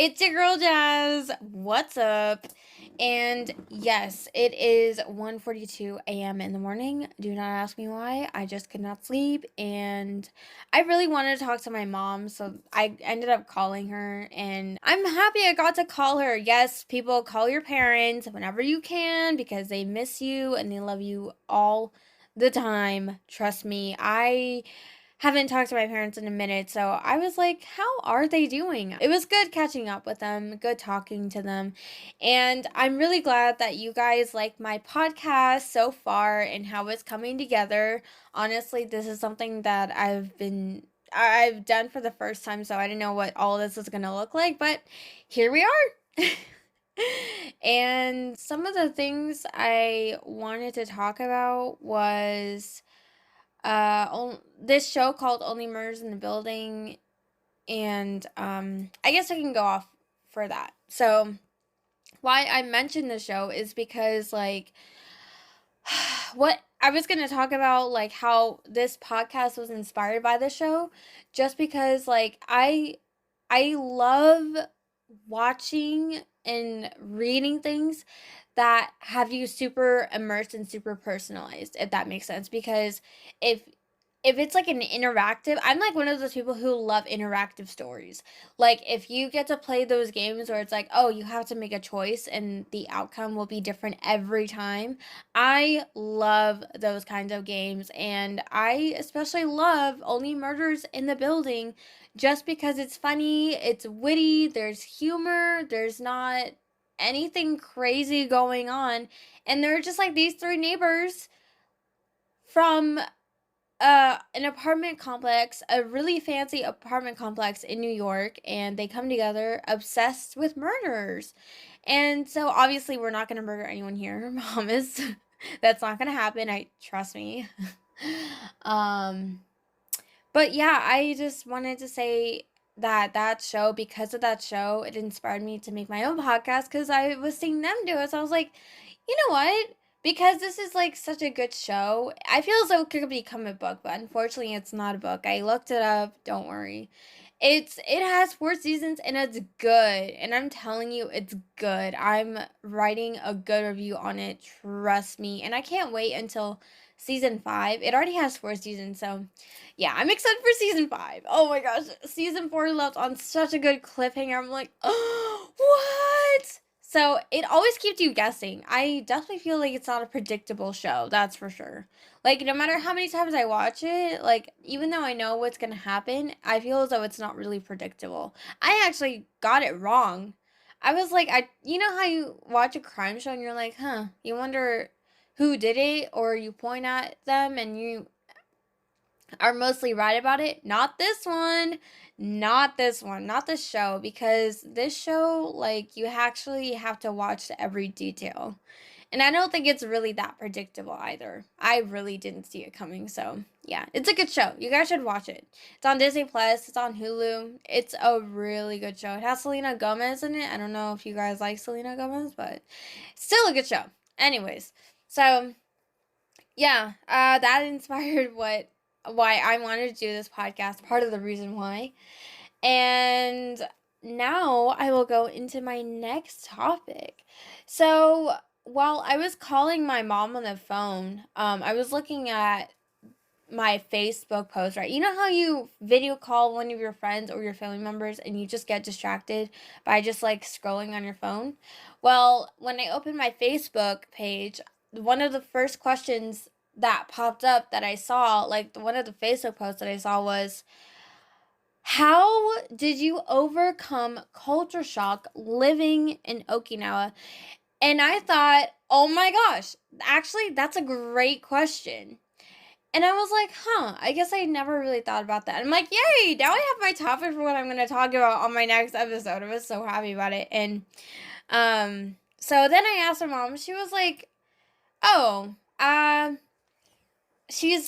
It's your girl Jazz. What's up? And yes, it is 1:42 a.m. in the morning. Do not ask me why. I just could not sleep and I really wanted to talk to my mom, so I ended up calling her and I'm happy I got to call her. Yes, people, call your parents whenever you can because they miss you and they love you all the time. Trust me. I haven't talked to my parents in a minute, so I was like, how are they doing? It was good catching up with them, good talking to them, and I'm really glad that you guys like my podcast so far and how it's coming together. Honestly, this is something that I've done for the first time, so I didn't know what all of this was going to look like, but here we are. And some of the things I wanted to talk about was this show called Only Murders in the Building, and I guess I can go off for that. So why I mentioned the show is because like what I was going to talk about, like how this podcast was inspired by the show, just because like I love watching and reading things that have you super immersed and super personalized, if that makes sense. Because if if it's like an interactive, I'm like one of those people who love interactive stories. Like if you get to play those games where it's like, oh, you have to make a choice and the outcome will be different every time. I love those kinds of games, and I especially love Only Murders in the Building just because it's funny, it's witty, there's humor, there's not anything crazy going on. And they're just like these three neighbors from an apartment complex, a really fancy apartment complex in New York, and they come together obsessed with murderers. And so obviously we're not going to murder anyone here, promise. That's not going to happen. I trust me. um but yeah, I just wanted to say that show, because of that show, it inspired me to make my own podcast because I was seeing them do it. So I was like, you know what? Because this is like such a good show, I feel as though it could become a book, but unfortunately, it's not a book. I looked it up. Don't worry. It has 4 seasons and it's good. And I'm telling you, it's good. I'm writing a good review on it. Trust me. And I can't wait until season 5. It already has 4 seasons, so yeah, I'm excited for season 5. Oh my gosh, season 4 left on such a good cliffhanger. I'm like, oh, what? So it always keeps you guessing. I definitely feel like it's not a predictable show, that's for sure. Like, no matter how many times I watch it, like, even though I know what's gonna happen, I feel as though it's not really predictable. I actually got it wrong. I was like, you know how you watch a crime show and you're like, huh, you wonder who did it, or you point at them and you are mostly right about it. Not this one. Not this one. Not this show. Because this show, like, you actually have to watch every detail. And I don't think it's really that predictable either. I really didn't see it coming. So, yeah. It's a good show. You guys should watch it. It's on Disney Plus. It's on Hulu. It's a really good show. It has Selena Gomez in it. I don't know if you guys like Selena Gomez, but still a good show. Anyways. So, yeah, that inspired why I wanted to do this podcast, part of the reason why. And now I will go into my next topic. So, while I was calling my mom on the phone, I was looking at my Facebook post, right? You know how you video call one of your friends or your family members and you just get distracted by just like scrolling on your phone? Well, when I opened my Facebook page, one of the first questions that popped up that I saw, like one of the Facebook posts that I saw was, how did you overcome culture shock living in Okinawa? And I thought, oh my gosh, actually, that's a great question. And I was like, huh, I guess I never really thought about that. I'm like, yay, now I have my topic for what I'm going to talk about on my next episode. I was so happy about it. And so then I asked my mom, she was like, oh, she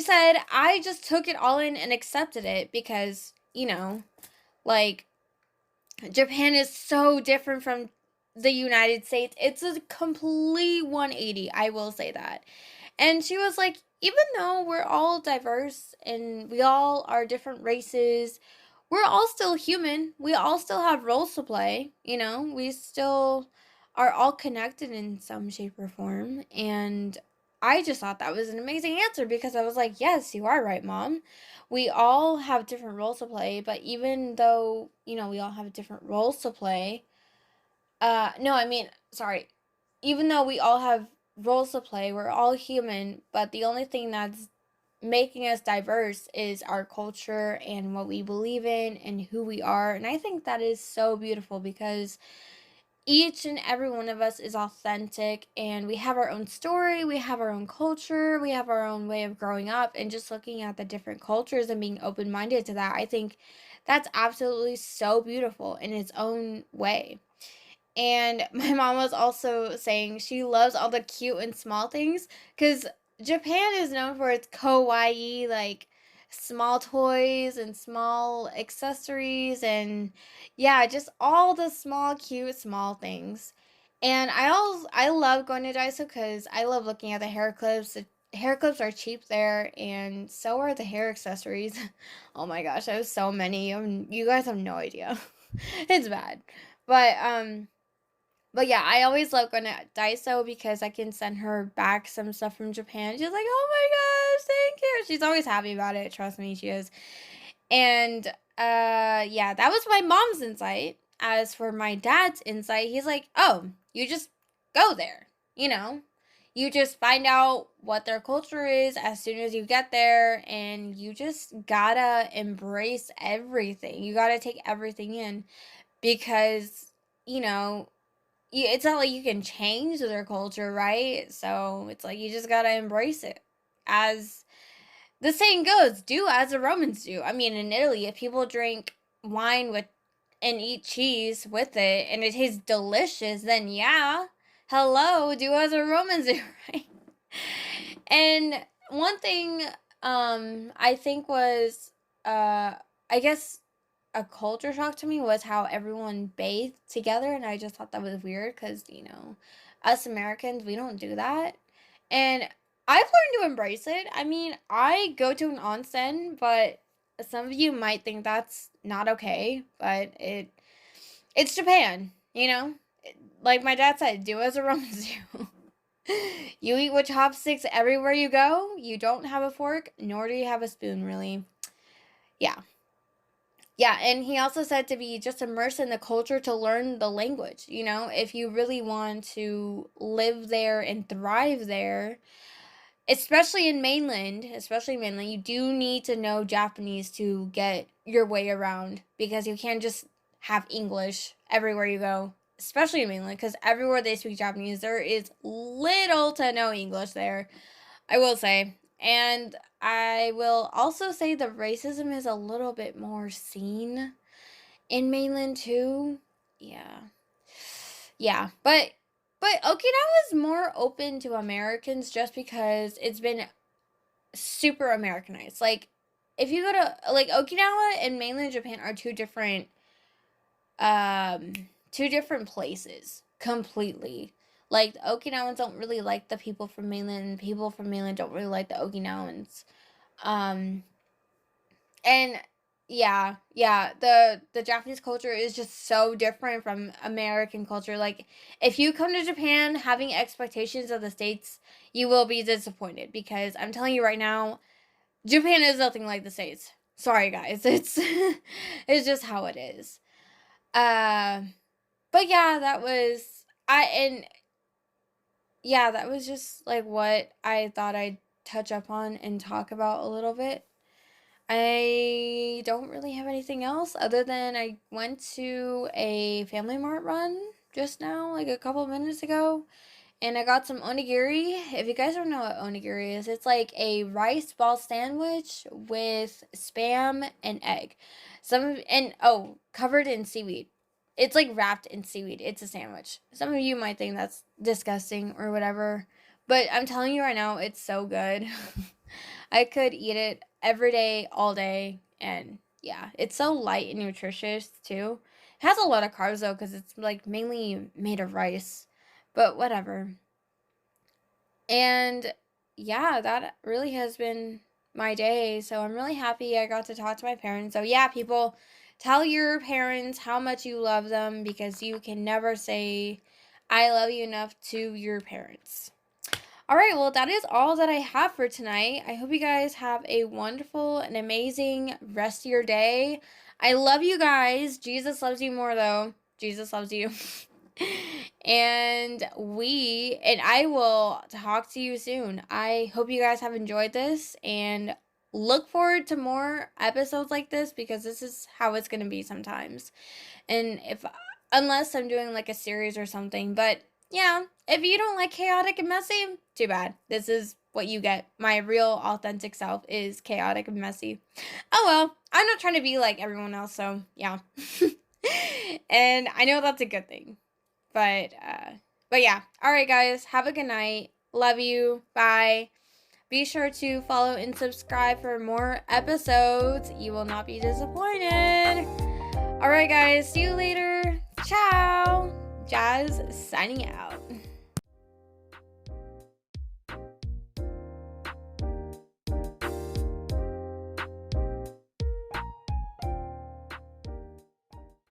said, I just took it all in and accepted it because, like, Japan is so different from the United States. It's a complete 180, I will say that. And she was like, even though we're all diverse and we all are different races, we're all still human. We all still have roles to play, you know? We still are all connected in some shape or form. And I just thought that was an amazing answer because I was like, yes, you are right, Mom. We all have different roles to play, but even though, you know, we all have different roles to play, no, I mean, sorry. Even though we all have roles to play, we're all human, but the only thing that's making us diverse is our culture and what we believe in and who we are. And I think that is so beautiful because each and every one of us is authentic and we have our own story, we have our own culture, we have our own way of growing up, and just looking at the different cultures and being open minded to that, I think that's absolutely so beautiful in its own way. And my mom was also saying she loves all the cute and small things because Japan is known for its kawaii, like small toys and small accessories, and yeah, just all the small, cute, small things. And I love going to Daiso because I love looking at the hair clips. The hair clips are cheap there, and so are the hair accessories. Oh my gosh, I have so many. You guys have no idea. It's bad, but but yeah, I always love going to Daiso because I can send her back some stuff from Japan. She's like, "Oh my gosh, thank you." She's always happy about it. Trust me, she is. And yeah, that was my mom's insight. As for my dad's insight, he's like, "Oh, you just go there. You know, you just find out what their culture is as soon as you get there, and you just gotta embrace everything. You gotta take everything in because." You know, it's not like you can change their culture, right? So it's like you just gotta embrace it. As the saying goes, do as the Romans do. I mean, in Italy, if people drink wine with and eat cheese with it and it tastes delicious, then yeah, hello, do as the Romans do, right? And one thing I think was I guess a culture shock to me was how everyone bathed together, and I just thought that was weird because, you know, us Americans, we don't do that. And I've learned to embrace it. I mean, I go to an onsen, but some of you might think that's not okay, but it's Japan, you know? Like my dad said, do as the Romans do. You eat with chopsticks everywhere you go. You don't have a fork, nor do you have a spoon, really. Yeah. Yeah, and he also said to be just immersed in the culture to learn the language. You know, if you really want to live there and thrive there, especially mainland, you do need to know Japanese to get your way around because you can't just have English everywhere you go, especially in mainland because everywhere they speak Japanese, there is little to no English there. I will say. And I will also say the racism is a little bit more seen in mainland too. Yeah. Yeah, but Okinawa is more open to Americans just because it's been super Americanized. Like if you go to like Okinawa and mainland Japan are um two different places completely. Like the Okinawans don't really like the people from mainland, and people from mainland don't really like the Okinawans. Um and yeah, the Japanese culture is just so different from American culture. Like if you come to Japan having expectations of the States, you will be disappointed because I'm telling you right now, Japan is nothing like the States. Sorry guys. It's it's just how it is. Uh but yeah, that was just like what I thought I'd touch up on and talk about a little bit. I don't really have anything else other than I went to a Family Mart run just now, like a couple of minutes ago, and I got some onigiri. If you guys don't know what onigiri is, it's like a rice ball sandwich with spam and egg. Covered in seaweed. It's like wrapped in seaweed. It's a sandwich. Some of you might think that's disgusting or whatever, but I'm telling you right now, it's so good. I could eat it every day, all day, and yeah, it's so light and nutritious too. It has a lot of carbs though, because it's like mainly made of rice, but whatever. And yeah, that really has been my day. So I'm really happy I got to talk to my parents. So yeah, people, tell your parents how much you love them, because you can never say I love you enough to your parents. All right, well, that is all that I have for tonight. I hope you guys have a wonderful and amazing rest of your day. I love you guys. Jesus loves you more, though. Jesus loves you. And I will talk to you soon. I hope you guys have enjoyed this and look forward to more episodes like this, because this is how it's going to be sometimes. And unless I'm doing like a series or something, but yeah, if you don't like chaotic and messy, too bad. This is what you get. My real authentic self is chaotic and messy. Oh well, I'm not trying to be like everyone else, so yeah. And I know that's a good thing. But yeah. All right, guys, have a good night. Love you. Bye. Be sure to follow and subscribe for more episodes. You will not be disappointed. All right, guys, see you later. Ciao. Jas signing out.